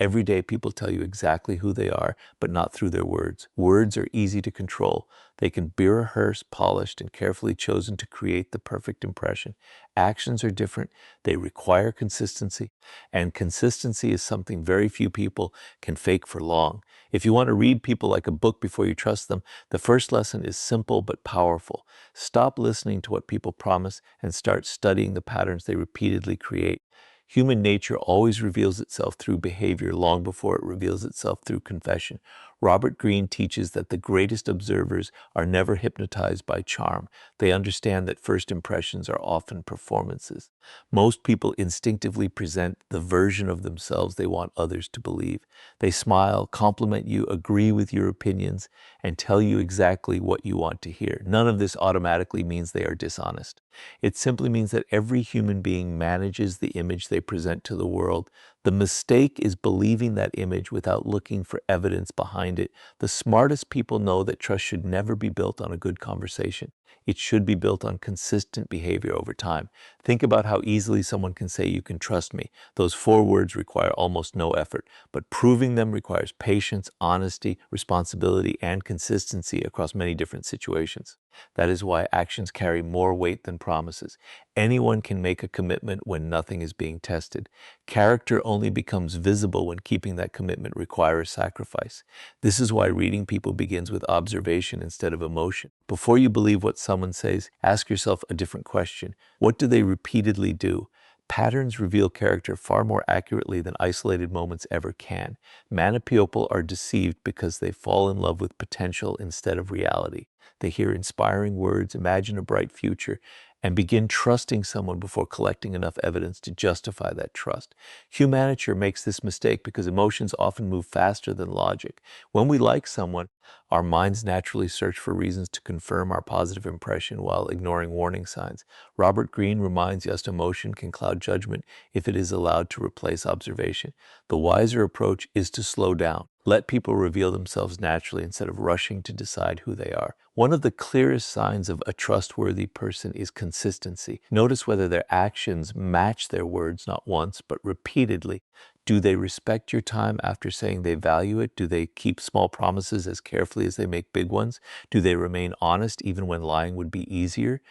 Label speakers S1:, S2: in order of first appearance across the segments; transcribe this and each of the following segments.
S1: Every day people tell you exactly who they are, but not through their words. Words are easy to control. They can be rehearsed, polished, and carefully chosen to create the perfect impression. Actions are different. They require consistency, and consistency is something very few people can fake for long. If you want to read people like a book before you trust them, the first lesson is simple but powerful. Stop listening to what people promise and start studying the patterns they repeatedly create. Human nature always reveals itself through behavior long before it reveals itself through confession. Robert Greene teaches that the greatest observers are never hypnotized by charm. They understand that first impressions are often performances. Most people instinctively present the version of themselves they want others to believe. They smile, compliment you, agree with your opinions, and tell you exactly what you want to hear. None of this automatically means they are dishonest. It simply means that every human being manages the image they present to the world. The mistake is believing that image without looking for evidence behind it. The smartest people know that trust should never be built on a good conversation. It should be built on consistent behavior over time. Think about how easily someone can say, "You can trust me." Those 4 words require almost no effort, but proving them requires patience, honesty, responsibility, and consistency across many different situations. That is why actions carry more weight than promises. Anyone can make a commitment when nothing is being tested. Character only becomes visible when keeping that commitment requires sacrifice. This is why reading people begins with observation instead of emotion. Before you believe what someone says, ask yourself a different question. What do they repeatedly do? Patterns reveal character far more accurately than isolated moments ever can. Many people are deceived because they fall in love with potential instead of reality. They hear inspiring words, imagine a bright future, and begin trusting someone before collecting enough evidence to justify that trust. Humanity makes this mistake because emotions often move faster than logic. When we like someone, our minds naturally search for reasons to confirm our positive impression while ignoring warning signs. Robert Greene reminds us emotion can cloud judgment if it is allowed to replace observation. The wiser approach is to slow down. Let people reveal themselves naturally instead of rushing to decide who they are. One of the clearest signs of a trustworthy person is consistency. Notice whether their actions match their words not once, but repeatedly. Do they respect your time after saying they value it? Do they keep small promises as carefully as they make big ones? Do they remain honest even when lying would be easier?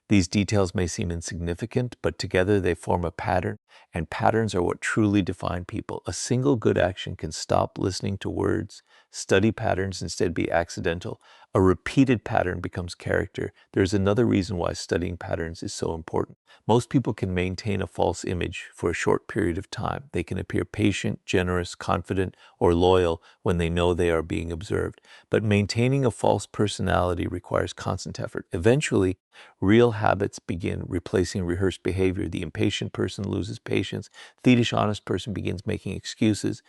S1: These details may seem insignificant, but together they form a pattern, and patterns are what truly define people. A single good action can stop listening to words. Study patterns instead be accidental. A repeated pattern becomes character. There's another reason why studying patterns is so important. Most people can maintain a false image for a short period of time. They can appear patient, generous, confident, or loyal when they know they are being observed. But maintaining a false personality requires constant effort. Eventually, real habits begin replacing rehearsed behavior. The impatient person loses patience. The thievish, honest person begins making excuses.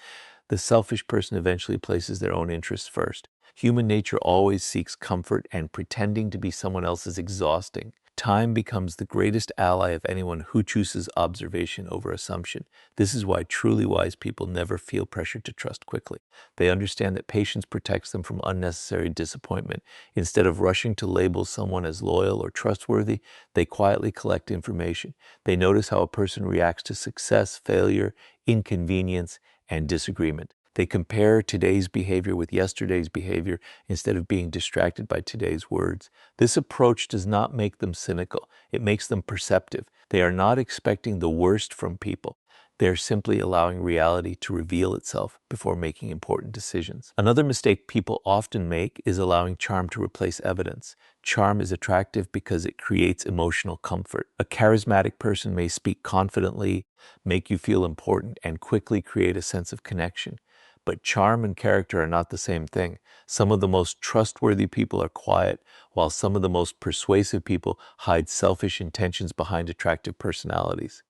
S1: The selfish person eventually places their own interests first. Human nature always seeks comfort, and pretending to be someone else is exhausting. Time becomes the greatest ally of anyone who chooses observation over assumption. This is why truly wise people never feel pressure to trust quickly. They understand that patience protects them from unnecessary disappointment. Instead of rushing to label someone as loyal or trustworthy, they quietly collect information. They notice how a person reacts to success, failure, inconvenience, and disagreement. They compare today's behavior with yesterday's behavior instead of being distracted by today's words. This approach does not make them cynical. It makes them perceptive. They are not expecting the worst from people. They are simply allowing reality to reveal itself before making important decisions. Another mistake people often make is allowing charm to replace evidence. Charm is attractive because it creates emotional comfort. A charismatic person may speak confidently, make you feel important, and quickly create a sense of connection. But charm and character are not the same thing. Some of the most trustworthy people are quiet, while some of the most persuasive people hide selfish intentions behind attractive personalities.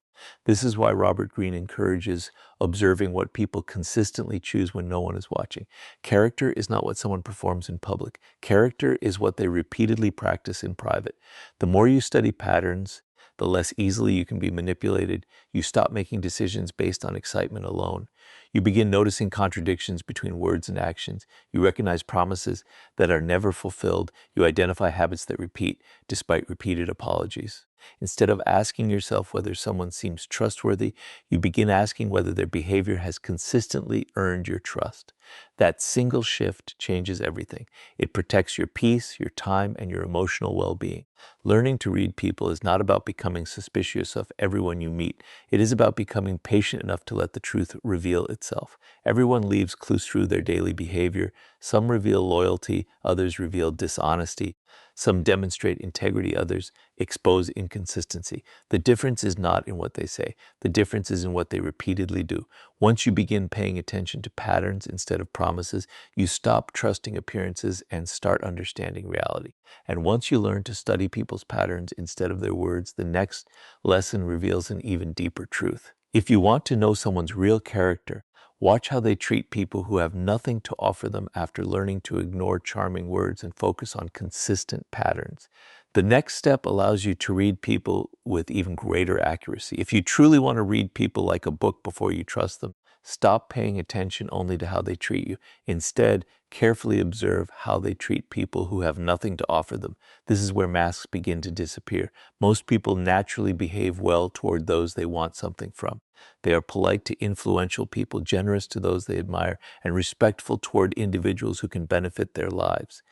S1: This is why Robert Greene encourages observing what people consistently choose when no one is watching. Character is not what someone performs in public. Character is what they repeatedly practice in private. The more you study patterns, the less easily you can be manipulated. You stop making decisions based on excitement alone. You begin noticing contradictions between words and actions. You recognize promises that are never fulfilled. You identify habits that repeat despite repeated apologies. Instead of asking yourself whether someone seems trustworthy, you begin asking whether their behavior has consistently earned your trust. That single shift changes everything. It protects your peace, your time, and your emotional well-being. Learning to read people is not about becoming suspicious of everyone you meet. It is about becoming patient enough to let the truth reveal itself. Everyone leaves clues through their daily behavior. Some reveal loyalty, others reveal dishonesty. Some demonstrate integrity, others expose inconsistency. The difference is not in what they say. The difference is in what they repeatedly do. Once you begin paying attention to patterns instead of promises, you stop trusting appearances and start understanding reality. And once you learn to study people's patterns instead of their words, the next lesson reveals an even deeper truth. If you want to know someone's real character, watch how they treat people who have nothing to offer them after learning to ignore charming words and focus on consistent patterns. The next step allows you to read people with even greater accuracy. If you truly want to read people like a book before you trust them, stop paying attention only to how they treat you. Instead, carefully observe how they treat people who have nothing to offer them. This is where masks begin to disappear. Most people naturally behave well toward those they want something from. They are polite to influential people, generous to those they admire, and respectful toward individuals who can benefit their lives.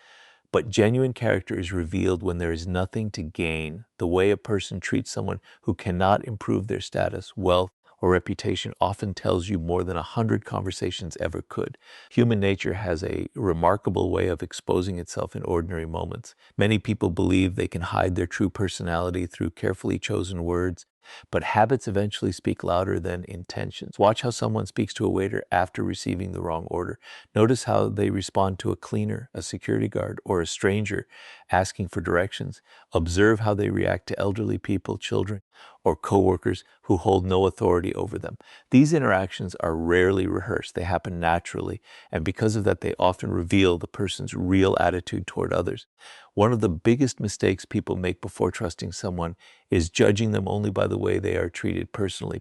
S1: But genuine character is revealed when there is nothing to gain. The way a person treats someone who cannot improve their status, wealth, or reputation often tells you more than 100 conversations ever could. Human nature has a remarkable way of exposing itself in ordinary moments. Many people believe they can hide their true personality through carefully chosen words, but habits eventually speak louder than intentions. Watch how someone speaks to a waiter after receiving the wrong order. Notice how they respond to a cleaner, a security guard, or a stranger asking for directions. Observe how they react to elderly people, children, or coworkers who hold no authority over them. These interactions are rarely rehearsed. They happen naturally, and because of that, they often reveal the person's real attitude toward others. One of the biggest mistakes people make before trusting someone is judging them only by the way they are treated personally.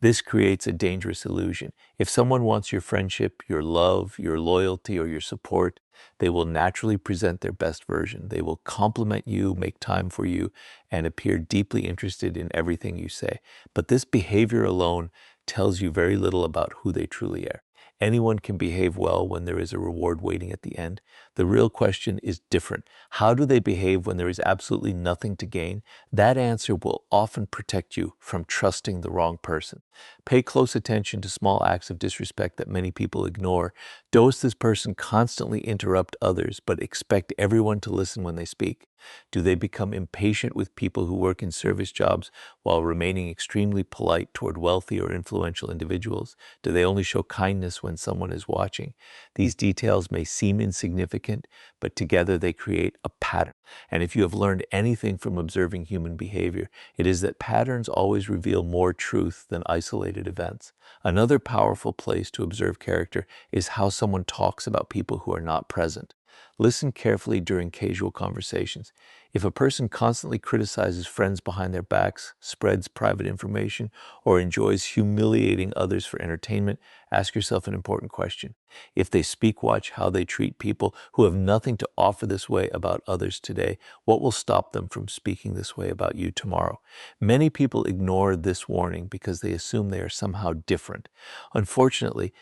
S1: This creates a dangerous illusion. If someone wants your friendship, your love, your loyalty, or your support, they will naturally present their best version. They will compliment you, make time for you, and appear deeply interested in everything you say. But this behavior alone tells you very little about who they truly are. Anyone can behave well when there is a reward waiting at the end. The real question is different. How do they behave when there is absolutely nothing to gain? That answer will often protect you from trusting the wrong person. Pay close attention to small acts of disrespect that many people ignore. Does this person constantly interrupt others but expect everyone to listen when they speak? Do they become impatient with people who work in service jobs while remaining extremely polite toward wealthy or influential individuals? Do they only show kindness when someone is watching? These details may seem insignificant, but together they create a pattern. And if you have learned anything from observing human behavior, it is that patterns always reveal more truth than isolated events. Another powerful place to observe character is how someone talks about people who are not present. Listen carefully during casual conversations. If a person constantly criticizes friends behind their backs, spreads private information, or enjoys humiliating others for entertainment, ask yourself an important question. If they speak, watch how they treat people who have nothing to offer this way about others today. What will stop them from speaking this way about you tomorrow? Many people ignore this warning because they assume they are somehow different. Unfortunately,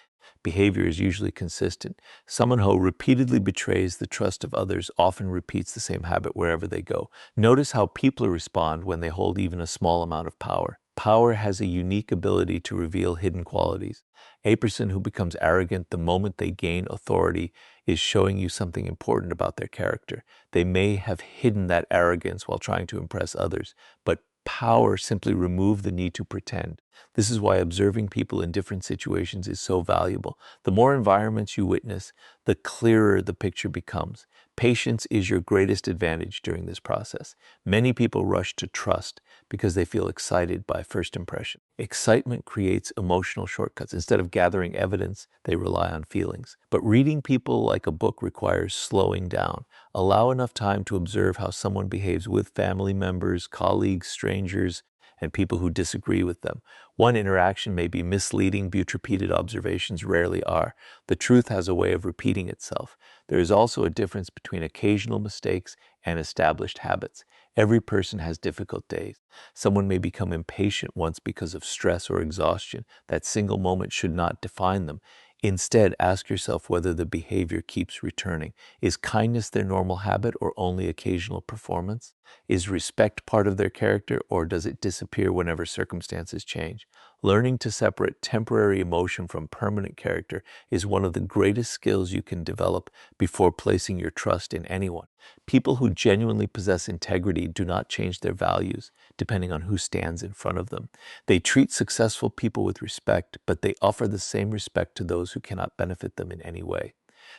S1: behavior is usually consistent. Someone who repeatedly betrays the trust of others often repeats the same habit wherever they go. Notice how people respond when they hold even a small amount of power. Power has a unique ability to reveal hidden qualities. A person who becomes arrogant the moment they gain authority is showing you something important about their character. They may have hidden that arrogance while trying to impress others, but power simply removes the need to pretend. This is why observing people in different situations is so valuable. The more environments you witness, the clearer the picture becomes. Patience is your greatest advantage during this process. Many people rush to trust because they feel excited by first impression. Excitement creates emotional shortcuts. Instead of gathering evidence, they rely on feelings. But reading people like a book requires slowing down. Allow enough time to observe how someone behaves with family members, colleagues, strangers, and people who disagree with them. One interaction may be misleading, but repeated observations rarely are. The truth has a way of repeating itself. There is also a difference between occasional mistakes and established habits. Every person has difficult days. Someone may become impatient once because of stress or exhaustion. That single moment should not define them. Instead, ask yourself whether the behavior keeps returning. Is kindness their normal habit or only occasional performance? Is respect part of their character, or does it disappear whenever circumstances change? Learning to separate temporary emotion from permanent character is one of the greatest skills you can develop before placing your trust in anyone. People who genuinely possess integrity do not change their values depending on who stands in front of them. They treat successful people with respect, but they offer the same respect to those who cannot benefit them in any way.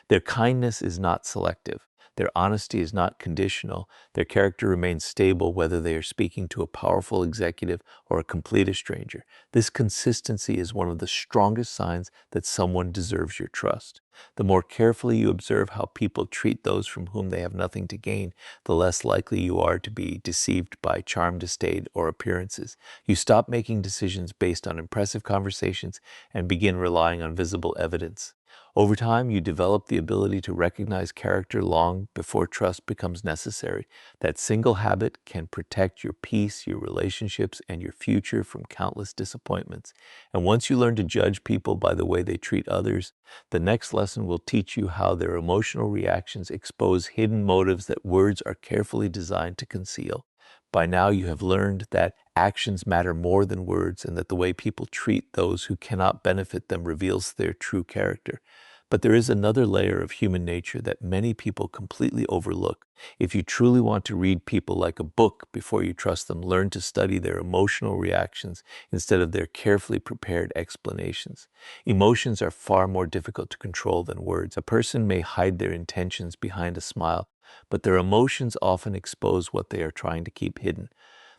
S1: Their kindness is not selective. Their honesty is not conditional. Their character remains stable whether they are speaking to a powerful executive or a complete stranger. This consistency is one of the strongest signs that someone deserves your trust. The more carefully you observe how people treat those from whom they have nothing to gain, the less likely you are to be deceived by charmed estate or appearances. You stop making decisions based on impressive conversations and begin relying on visible evidence. Over time, you develop the ability to recognize character long before trust becomes necessary. That single habit can protect your peace, your relationships, and your future from countless disappointments. And once you learn to judge people by the way they treat others, the next lesson will teach you how their emotional reactions expose hidden motives that words are carefully designed to conceal. By now, you have learned that actions matter more than words, and that the way people treat those who cannot benefit them reveals their true character. But there is another layer of human nature that many people completely overlook. If you truly want to read people like a book before you trust them, learn to study their emotional reactions instead of their carefully prepared explanations. Emotions are far more difficult to control than words. A person may hide their intentions behind a smile, but their emotions often expose what they are trying to keep hidden.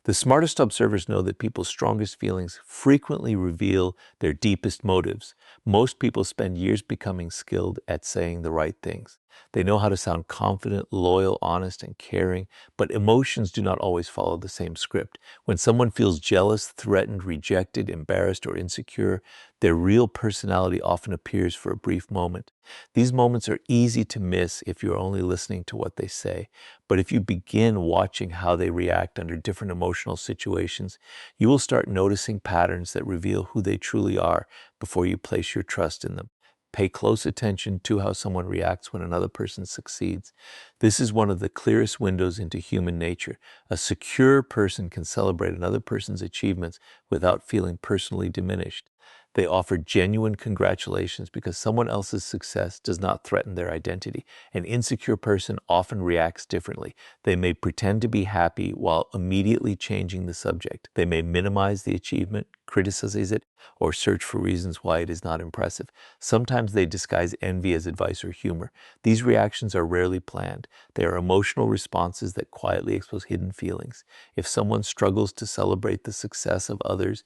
S1: The smartest observers know that people's strongest feelings frequently reveal their deepest motives. Most people spend years becoming skilled at saying the right things. They know how to sound confident, loyal, honest, and caring, but emotions do not always follow the same script. When someone feels jealous, threatened, rejected, embarrassed, or insecure, their real personality often appears for a brief moment. These moments are easy to miss if you're only listening to what they say. But if you begin watching how they react under different emotional situations, you will start noticing patterns that reveal who they truly are before you place your trust in them. Pay close attention to how someone reacts when another person succeeds. This is one of the clearest windows into human nature. A secure person can celebrate another person's achievements without feeling personally diminished. They offer genuine congratulations because someone else's success does not threaten their identity. An insecure person often reacts differently. They may pretend to be happy while immediately changing the subject. They may minimize the achievement, criticize it, or search for reasons why it is not impressive. Sometimes they disguise envy as advice or humor. These reactions are rarely planned. They are emotional responses that quietly expose hidden feelings. If someone struggles to celebrate the success of others,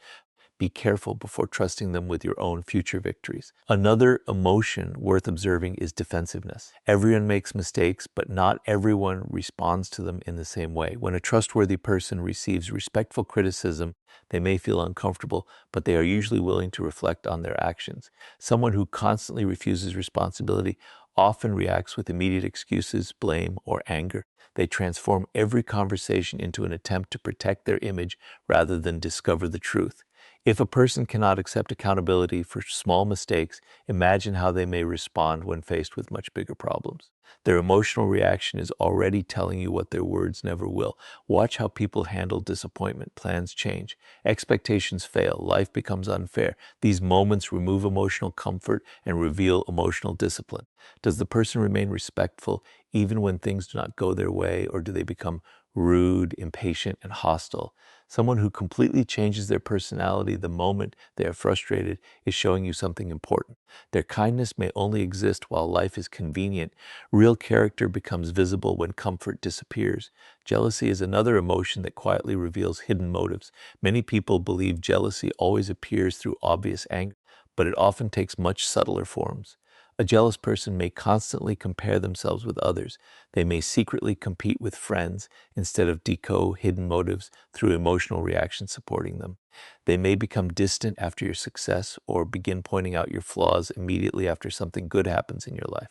S1: be careful before trusting them with your own future victories. Another emotion worth observing is defensiveness. Everyone makes mistakes, but not everyone responds to them in the same way. When a trustworthy person receives respectful criticism, they may feel uncomfortable, but they are usually willing to reflect on their actions. Someone who constantly refuses responsibility often reacts with immediate excuses, blame, or anger. They transform every conversation into an attempt to protect their image rather than discover the truth. If a person cannot accept accountability for small mistakes, imagine how they may respond when faced with much bigger problems. Their emotional reaction is already telling you what their words never will. Watch how people handle disappointment. Plans change. Expectations fail. Life becomes unfair. These moments remove emotional comfort and reveal emotional discipline. Does the person remain respectful even when things do not go their way, or do they become rude, impatient, and hostile? Someone who completely changes their personality the moment they are frustrated is showing you something important. Their kindness may only exist while life is convenient. Real character becomes visible when comfort disappears. Jealousy is another emotion that quietly reveals hidden motives. Many people believe jealousy always appears through obvious anger, but it often takes much subtler forms. A jealous person may constantly compare themselves with others. They may secretly compete with friends instead of decode hidden motives through emotional reactions supporting them. They may become distant after your success or begin pointing out your flaws immediately after something good happens in your life.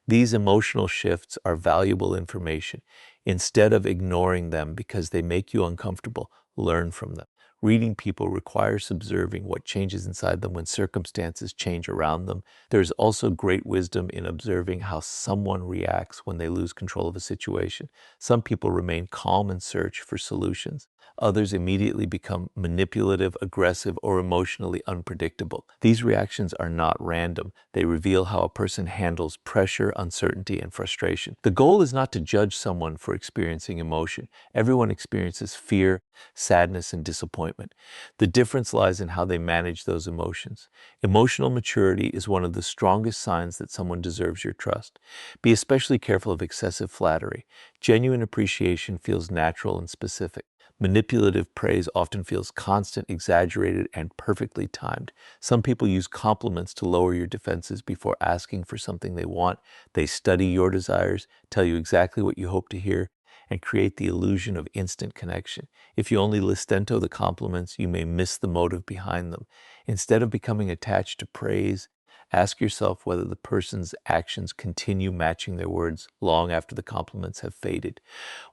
S1: These emotional shifts are valuable information. Instead of ignoring them because they make you uncomfortable, learn from them. Reading people requires observing what changes inside them when circumstances change around them. There's also great wisdom in observing how someone reacts when they lose control of a situation. Some people remain calm and search for solutions. Others immediately become manipulative, aggressive, or emotionally unpredictable. These reactions are not random. They reveal how a person handles pressure, uncertainty, and frustration. The goal is not to judge someone for experiencing emotion. Everyone experiences fear, sadness, and disappointment. The difference lies in how they manage those emotions. Emotional maturity is one of the strongest signs that someone deserves your trust. Be especially careful of excessive flattery. Genuine appreciation feels natural and specific. Manipulative praise often feels constant, exaggerated, and perfectly timed. Some people use compliments to lower your defenses before asking for something they want. They study your desires, tell you exactly what you hope to hear, and create the illusion of instant connection. If you only listento the compliments, you may miss the motive behind them. Instead of becoming attached to praise, ask yourself whether the person's actions continue matching their words long after the compliments have faded.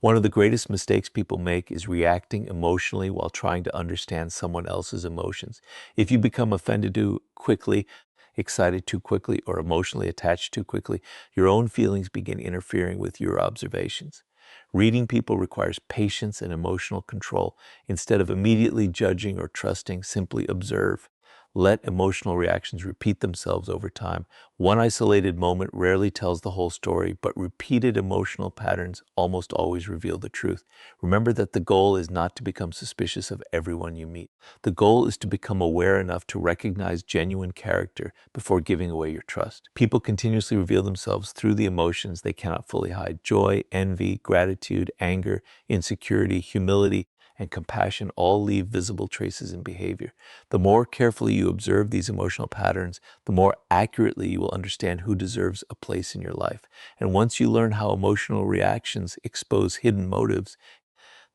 S1: One of the greatest mistakes people make is reacting emotionally while trying to understand someone else's emotions. If you become offended too quickly, excited too quickly, or emotionally attached too quickly, your own feelings begin interfering with your observations. Reading people requires patience and emotional control. Instead of immediately judging or trusting, simply observe. Let emotional reactions repeat themselves over time. One isolated moment rarely tells the whole story, but repeated emotional patterns almost always reveal the truth. Remember that the goal is not to become suspicious of everyone you meet. The goal is to become aware enough to recognize genuine character before giving away your trust. People continuously reveal themselves through the emotions they cannot fully hide. Joy, envy, gratitude, anger, insecurity, humility, and compassion all leave visible traces in behavior. The more carefully you observe these emotional patterns, the more accurately you will understand who deserves a place in your life. And once you learn how emotional reactions expose hidden motives,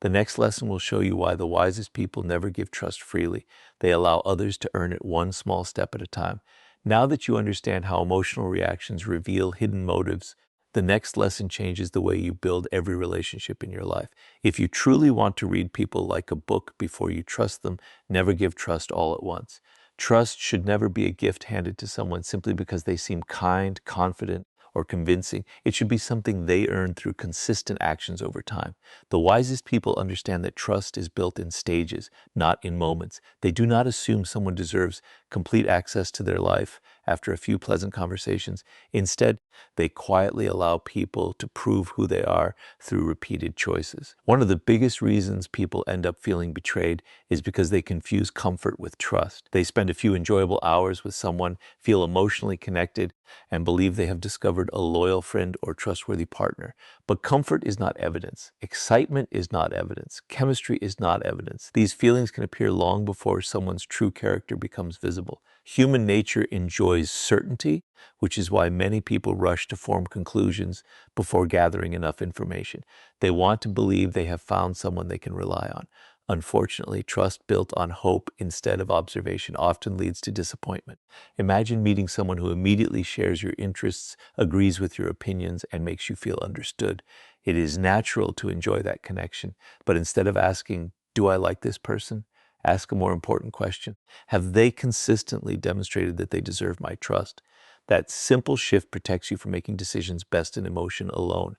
S1: the next lesson will show you why the wisest people never give trust freely. They allow others to earn it one small step at a time. Now that you understand how emotional reactions reveal hidden motives, the next lesson changes the way you build every relationship in your life. If you truly want to read people like a book before you trust them, never give trust all at once. Trust should never be a gift handed to someone simply because they seem kind, confident, or convincing. It should be something they earn through consistent actions over time. The wisest people understand that trust is built in stages, not in moments. They do not assume someone deserves complete access to their life after a few pleasant conversations. Instead, they quietly allow people to prove who they are through repeated choices. One of the biggest reasons people end up feeling betrayed is because they confuse comfort with trust. They spend a few enjoyable hours with someone, feel emotionally connected, and believe they have discovered a loyal friend or trustworthy partner. But comfort is not evidence. Excitement is not evidence. Chemistry is not evidence. These feelings can appear long before someone's true character becomes visible. Human nature enjoys certainty, which is why many people rush to form conclusions before gathering enough information. They want to believe they have found someone they can rely on. Unfortunately, trust built on hope instead of observation often leads to disappointment. Imagine meeting someone who immediately shares your interests, agrees with your opinions, and makes you feel understood. It is natural to enjoy that connection, but instead of asking, "Do I like this person?" ask a more important question. Have they consistently demonstrated that they deserve my trust? That simple shift protects you from making decisions based in emotion alone.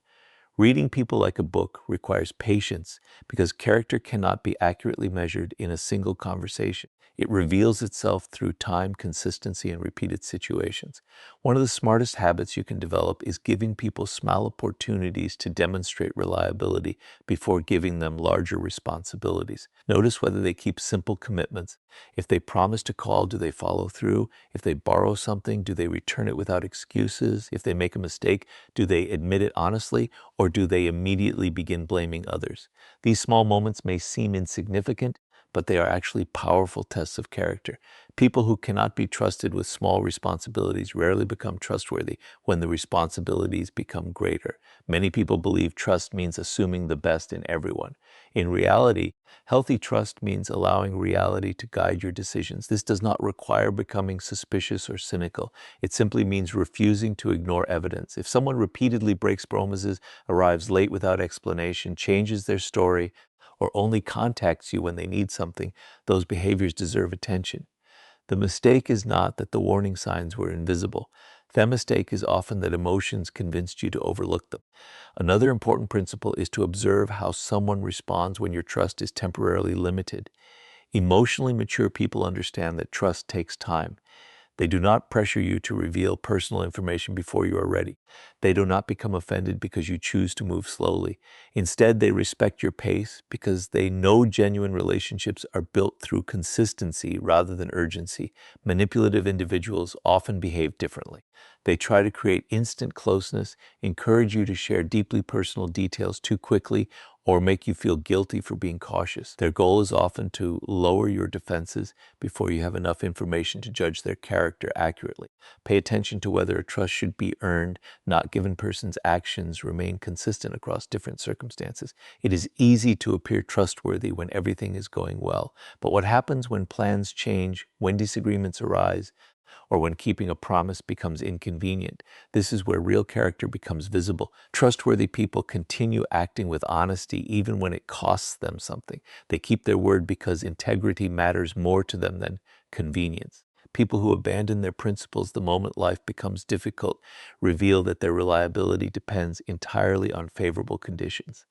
S1: Reading people like a book requires patience because character cannot be accurately measured in a single conversation. It reveals itself through time, consistency, and repeated situations. One of the smartest habits you can develop is giving people small opportunities to demonstrate reliability before giving them larger responsibilities. Notice whether they keep simple commitments. If they promise to call, do they follow through? If they borrow something, do they return it without excuses? If they make a mistake, do they admit it honestly? Or do they immediately begin blaming others? These small moments may seem insignificant, but they are actually powerful tests of character. People who cannot be trusted with small responsibilities rarely become trustworthy when the responsibilities become greater. Many people believe trust means assuming the best in everyone. In reality, healthy trust means allowing reality to guide your decisions. This does not require becoming suspicious or cynical. It simply means refusing to ignore evidence. If someone repeatedly breaks promises, arrives late without explanation, changes their story, or only contacts you when they need something, those behaviors deserve attention. The mistake is not that the warning signs were invisible. The mistake is often that emotions convinced you to overlook them. Another important principle is to observe how someone responds when your trust is temporarily limited. Emotionally mature people understand that trust takes time. They do not pressure you to reveal personal information before you are ready. They do not become offended because you choose to move slowly. Instead, they respect your pace because they know genuine relationships are built through consistency rather than urgency. Manipulative individuals often behave differently. They try to create instant closeness, encourage you to share deeply personal details too quickly, or make you feel guilty for being cautious. Their goal is often to lower your defenses before you have enough information to judge their character accurately. Pay attention to whether a trust should be earned, not given person's actions remain consistent across different circumstances. It is easy to appear trustworthy when everything is going well, but what happens when plans change, when disagreements arise, or when keeping a promise becomes inconvenient? This is where real character becomes visible. Trustworthy people continue acting with honesty even when it costs them something. They keep their word because integrity matters more to them than convenience. People who abandon their principles the moment life becomes difficult reveal that their reliability depends entirely on favorable conditions.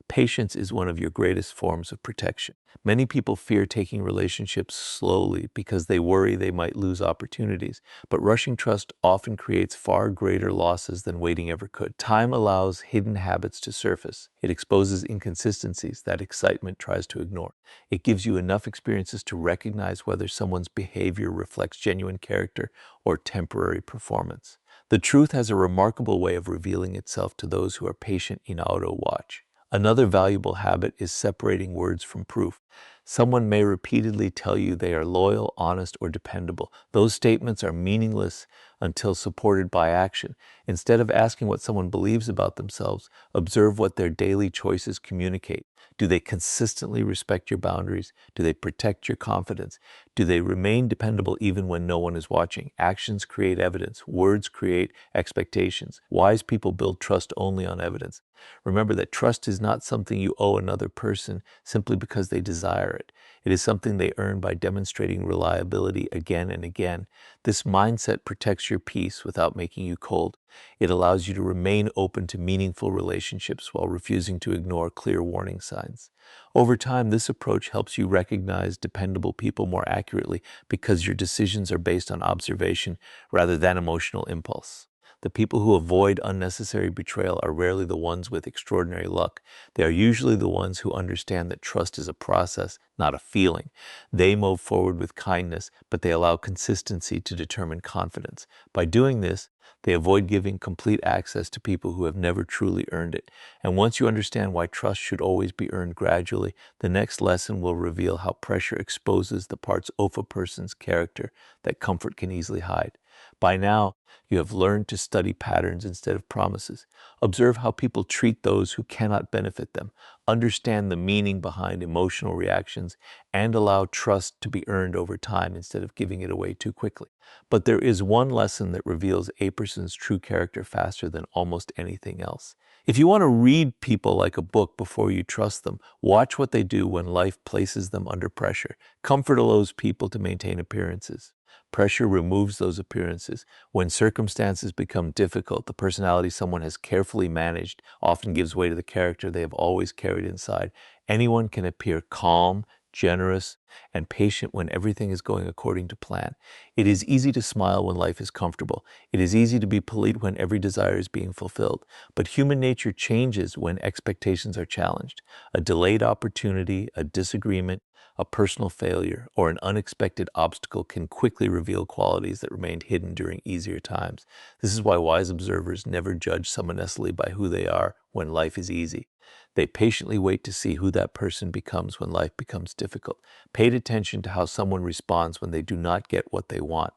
S1: Patience is one of your greatest forms of protection. Many people fear taking relationships slowly because they worry they might lose opportunities, but rushing trust often creates far greater losses than waiting ever could. Time allows hidden habits to surface. It exposes inconsistencies that excitement tries to ignore. It gives you enough experiences to recognize whether someone's behavior reflects genuine character or temporary performance. The truth has a remarkable way of revealing itself to those who are patient in auto watch. Another valuable habit is separating words from proof. Someone may repeatedly tell you they are loyal, honest, or dependable. Those statements are meaningless until supported by action. Instead of asking what someone believes about themselves, observe what their daily choices communicate. Do they consistently respect your boundaries? Do they protect your confidence? Do they remain dependable even when no one is watching? Actions create evidence. Words create expectations. Wise people build trust only on evidence. Remember that trust is not something you owe another person simply because they desire it. It is something they earn by demonstrating reliability again and again. This mindset protects your peace without making you cold. It allows you to remain open to meaningful relationships while refusing to ignore clear warning signs. Over time, this approach helps you recognize dependable people more accurately because your decisions are based on observation rather than emotional impulse. The people who avoid unnecessary betrayal are rarely the ones with extraordinary luck. They are usually the ones who understand that trust is a process, not a feeling. They move forward with kindness, but they allow consistency to determine confidence. By doing this, they avoid giving complete access to people who have never truly earned it. And once you understand why trust should always be earned gradually, the next lesson will reveal how pressure exposes the parts of a person's character that comfort can easily hide. By now, you have learned to study patterns instead of promises. Observe how people treat those who cannot benefit them. Understand the meaning behind emotional reactions and allow trust to be earned over time instead of giving it away too quickly. But there is one lesson that reveals a person's true character faster than almost anything else. If you want to read people like a book before you trust them, watch what they do when life places them under pressure. Comfort allows people to maintain appearances. Pressure removes those appearances. When circumstances become difficult, the personality someone has carefully managed often gives way to the character they have always carried inside. Anyone can appear calm, generous, and patient when everything is going according to plan. It is easy to smile when life is comfortable. It is easy to be polite when every desire is being fulfilled. But human nature changes when expectations are challenged. A delayed opportunity, a disagreement, a personal failure, or an unexpected obstacle can quickly reveal qualities that remained hidden during easier times. This is why wise observers never judge someone necessarily by who they are when life is easy. They patiently wait to see who that person becomes when life becomes difficult. Pay attention to how someone responds when they do not get what they want.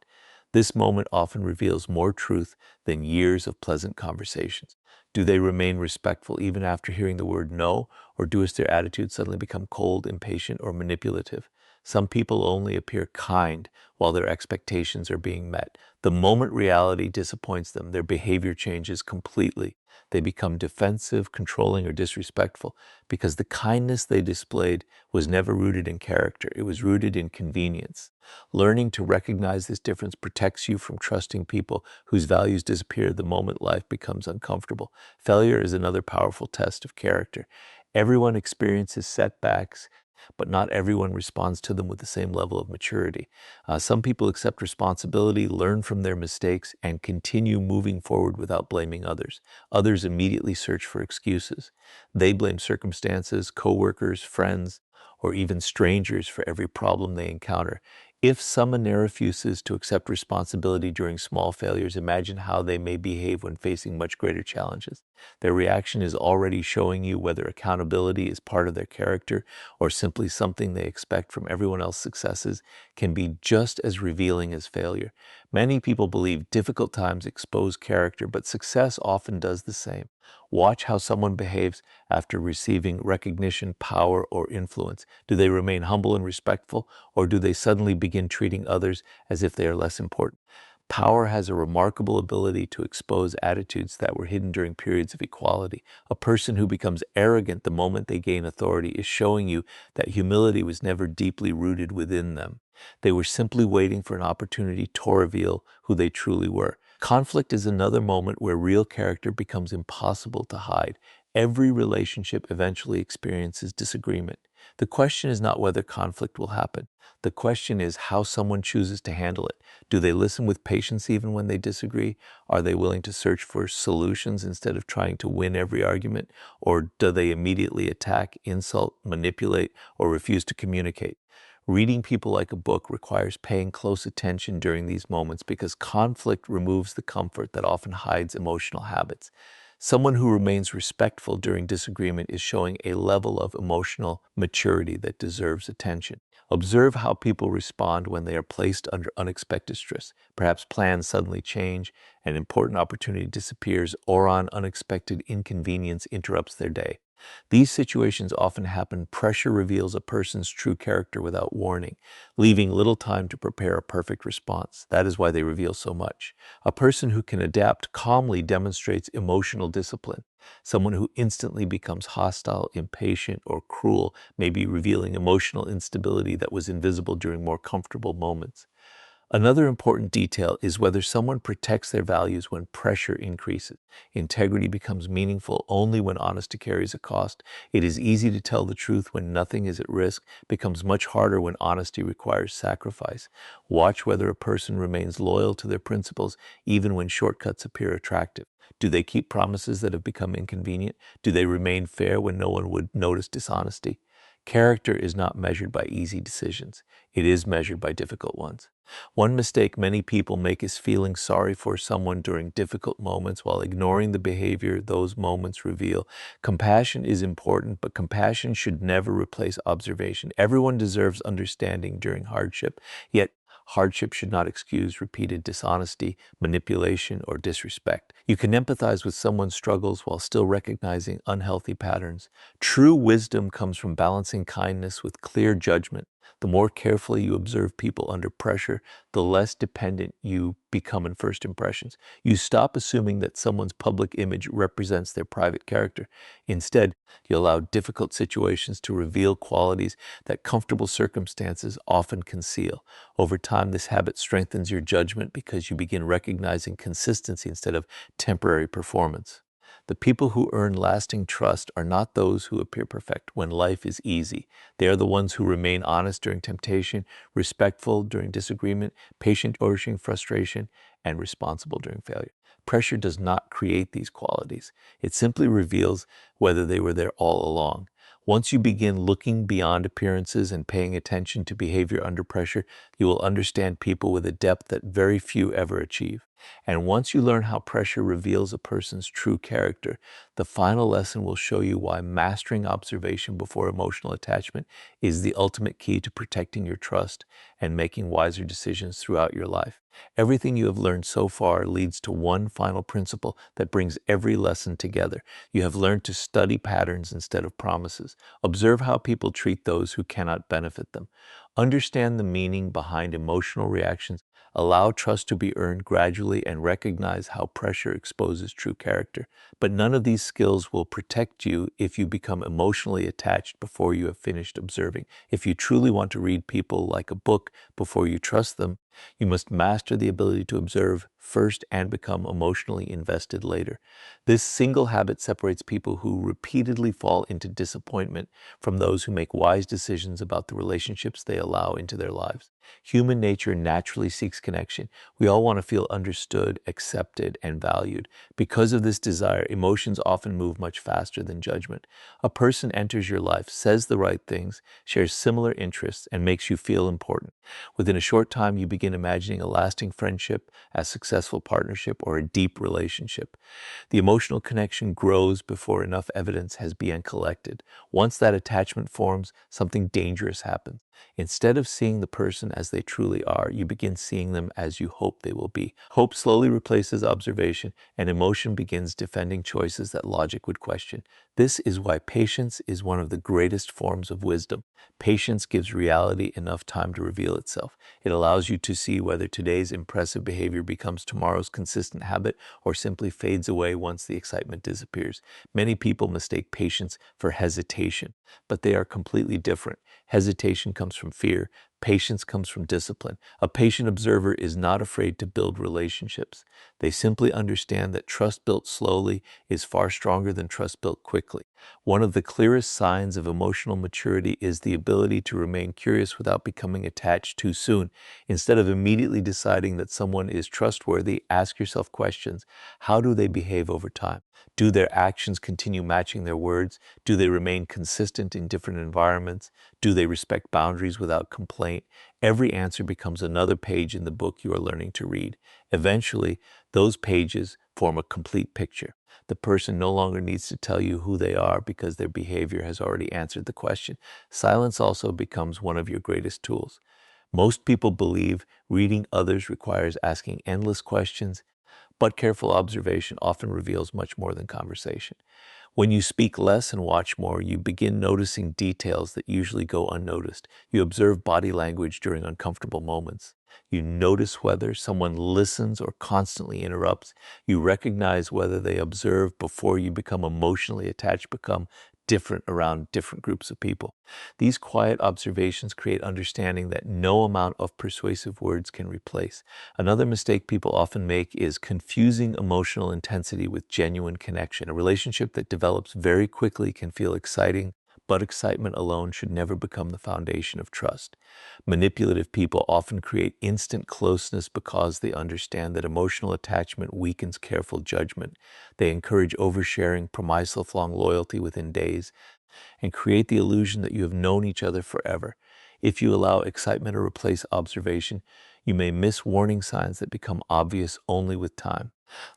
S1: This moment often reveals more truth than years of pleasant conversations. Do they remain respectful even after hearing the word no, or does their attitude suddenly become cold, impatient, or manipulative? Some people only appear kind while their expectations are being met. The moment reality disappoints them, their behavior changes completely. They become defensive, controlling, or disrespectful because the kindness they displayed was never rooted in character. It was rooted in convenience. Learning to recognize this difference protects you from trusting people whose values disappear the moment life becomes uncomfortable. Failure is another powerful test of character. Everyone experiences setbacks, but not everyone responds to them with the same level of maturity. Some people accept responsibility, learn from their mistakes, and continue moving forward without blaming others. Others immediately search for excuses. They blame circumstances, coworkers, friends, or even strangers for every problem they encounter. If someone refuses to accept responsibility during small failures, imagine how they may behave when facing much greater challenges. Their reaction is already showing you whether accountability is part of their character or simply something they expect from everyone else's successes can be just as revealing as failure. Many people believe difficult times expose character, but success often does the same. Watch how someone behaves after receiving recognition, power, or influence. Do they remain humble and respectful, or do they suddenly begin treating others as if they are less important? Power has a remarkable ability to expose attitudes that were hidden during periods of equality. A person who becomes arrogant the moment they gain authority is showing you that humility was never deeply rooted within them. They were simply waiting for an opportunity to reveal who they truly were. Conflict is another moment where real character becomes impossible to hide. Every relationship eventually experiences disagreement. The question is not whether conflict will happen. The question is how someone chooses to handle it. Do they listen with patience even when they disagree? Are they willing to search for solutions instead of trying to win every argument? Or do they immediately attack, insult, manipulate, or refuse to communicate? Reading people like a book requires paying close attention during these moments because conflict removes the comfort that often hides emotional habits. Someone who remains respectful during disagreement is showing a level of emotional maturity that deserves attention. Observe how people respond when they are placed under unexpected stress. Perhaps plans suddenly change, an important opportunity disappears, or an unexpected inconvenience interrupts their day. These situations often happen. Pressure reveals a person's true character without warning, leaving little time to prepare a perfect response. That is why they reveal so much. A person who can adapt calmly demonstrates emotional discipline. Someone who instantly becomes hostile, impatient, or cruel may be revealing emotional instability that was invisible during more comfortable moments. Another important detail is whether someone protects their values when pressure increases. Integrity becomes meaningful only when honesty carries a cost. It is easy to tell the truth when nothing is at risk, becomes much harder when honesty requires sacrifice. Watch whether a person remains loyal to their principles even when shortcuts appear attractive. Do they keep promises that have become inconvenient? Do they remain fair when no one would notice dishonesty? Character is not measured by easy decisions. It is measured by difficult ones. One mistake many people make is feeling sorry for someone during difficult moments while ignoring the behavior those moments reveal. Compassion is important, but compassion should never replace observation. Everyone deserves understanding during hardship, yet hardship should not excuse repeated dishonesty, manipulation, or disrespect. You can empathize with someone's struggles while still recognizing unhealthy patterns. True wisdom comes from balancing kindness with clear judgment. The more carefully you observe people under pressure, the less dependent you become in first impressions. You stop assuming that someone's public image represents their private character. Instead, you allow difficult situations to reveal qualities that comfortable circumstances often conceal. Over time, this habit strengthens your judgment because you begin recognizing consistency instead of temporary performance. The people who earn lasting trust are not those who appear perfect when life is easy. They are the ones who remain honest during temptation, respectful during disagreement, patient during frustration, and responsible during failure. Pressure does not create these qualities. It simply reveals whether they were there all along. Once you begin looking beyond appearances and paying attention to behavior under pressure, you will understand people with a depth that very few ever achieve. And once you learn how pressure reveals a person's true character, the final lesson will show you why mastering observation before emotional attachment is the ultimate key to protecting your trust and making wiser decisions throughout your life. Everything you have learned so far leads to one final principle that brings every lesson together. You have learned to study patterns instead of promises. Observe how people treat those who cannot benefit them. Understand the meaning behind emotional reactions. Allow trust to be earned gradually and recognize how pressure exposes true character. But none of these skills will protect you if you become emotionally attached before you have finished observing. If you truly want to read people like a book before you trust them, you must master the ability to observe first and become emotionally invested later. This single habit separates people who repeatedly fall into disappointment from those who make wise decisions about the relationships they allow into their lives. Human nature naturally seeks connection. We all want to feel understood, accepted, and valued. Because of this desire, emotions often move much faster than judgment. A person enters your life, says the right things, shares similar interests, and makes you feel important. Within a short time, you begin imagining a lasting friendship, a successful partnership, or a deep relationship. The emotional connection grows before enough evidence has been collected. Once that attachment forms, something dangerous happens. Instead of seeing the person as they truly are, you begin seeing them as you hope they will be. Hope slowly replaces observation, and emotion begins defending choices that logic would question. This is why patience is one of the greatest forms of wisdom. Patience gives reality enough time to reveal itself. It allows you to see whether today's impressive behavior becomes tomorrow's consistent habit or simply fades away once the excitement disappears. Many people mistake patience for hesitation, but they are completely different. Hesitation comes from fear. Patience comes from discipline. A patient observer is not afraid to build relationships. They simply understand that trust built slowly is far stronger than trust built quickly. One of the clearest signs of emotional maturity is the ability to remain curious without becoming attached too soon. Instead of immediately deciding that someone is trustworthy, ask yourself questions. How do they behave over time? Do their actions continue matching their words? Do they remain consistent in different environments? Do they respect boundaries without complaint? Every answer becomes another page in the book you are learning to read. Eventually, those pages form a complete picture. The person no longer needs to tell you who they are because their behavior has already answered the question. Silence also becomes one of your greatest tools. Most people believe reading others requires asking endless questions, but careful observation often reveals much more than conversation. When you speak less and watch more, you begin noticing details that usually go unnoticed. You observe body language during uncomfortable moments. You notice whether someone listens or constantly interrupts. You recognize whether they observe before you become emotionally attached, become different around different groups of people. These quiet observations create understanding that no amount of persuasive words can replace. Another mistake people often make is confusing emotional intensity with genuine connection. A relationship that develops very quickly can feel exciting, but excitement alone should never become the foundation of trust. Manipulative people often create instant closeness because they understand that emotional attachment weakens careful judgment. They encourage oversharing, promise lifelong loyalty within days, and create the illusion that you have known each other forever. If you allow excitement to replace observation, you may miss warning signs that become obvious only with time.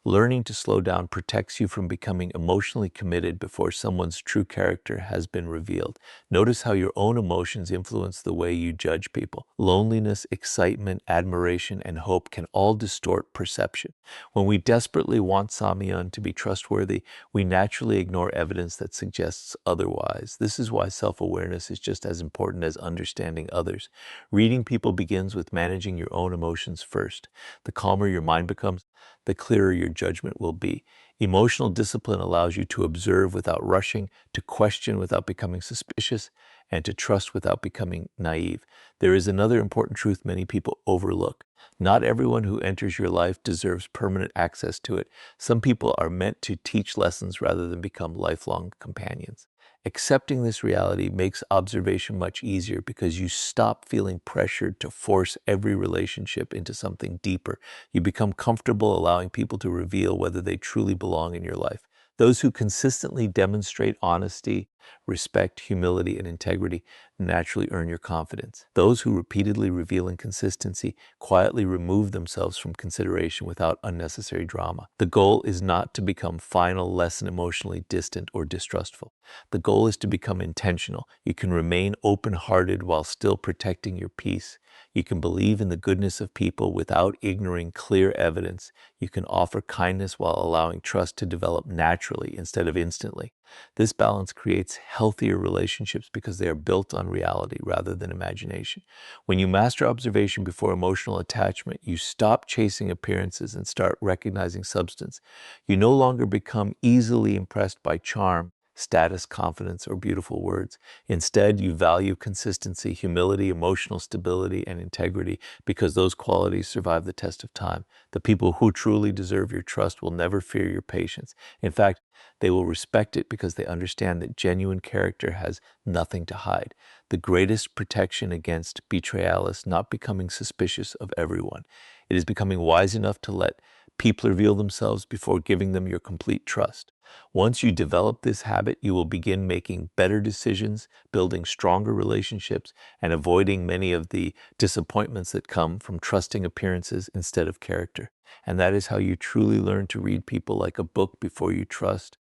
S1: Learning to slow down protects you from becoming emotionally committed before someone's true character has been revealed. Notice how your own emotions influence the way you judge people. Loneliness, excitement, admiration, and hope can all distort perception. When we desperately want Samyan to be trustworthy, we naturally ignore evidence that suggests otherwise. This is why self-awareness is just as important as understanding others. Reading people begins with managing your own emotions first. The calmer your mind becomes, the clearer your judgment will be. Emotional discipline allows you to observe without rushing, to question without becoming suspicious, and to trust without becoming naive. There is another important truth many people overlook. Not everyone who enters your life deserves permanent access to it. Some people are meant to teach lessons rather than become lifelong companions. Accepting this reality makes observation much easier because you stop feeling pressured to force every relationship into something deeper. You become comfortable allowing people to reveal whether they truly belong in your life. Those who consistently demonstrate honesty, respect, humility, and integrity naturally earn your confidence. Those who repeatedly reveal inconsistency quietly remove themselves from consideration without unnecessary drama. The goal is not to become final, less and emotionally distant or distrustful. The goal is to become intentional. You can remain open-hearted while still protecting your peace. You can believe in the goodness of people without ignoring clear evidence. You can offer kindness while allowing trust to develop naturally instead of instantly. This balance creates healthier relationships because they are built on reality rather than imagination. When you master observation before emotional attachment, you stop chasing appearances and start recognizing substance. You no longer become easily impressed by charm, status, confidence, or beautiful words. Instead, you value consistency, humility, emotional stability, and integrity because those qualities survive the test of time. The people who truly deserve your trust will never fear your patience. In fact, they will respect it because they understand that genuine character has nothing to hide. The greatest protection against betrayal is not becoming suspicious of everyone. It is becoming wise enough to let people reveal themselves before giving them your complete trust. Once you develop this habit, you will begin making better decisions, building stronger relationships, and avoiding many of the disappointments that come from trusting appearances instead of character. And that is how you truly learn to read people like a book before you trust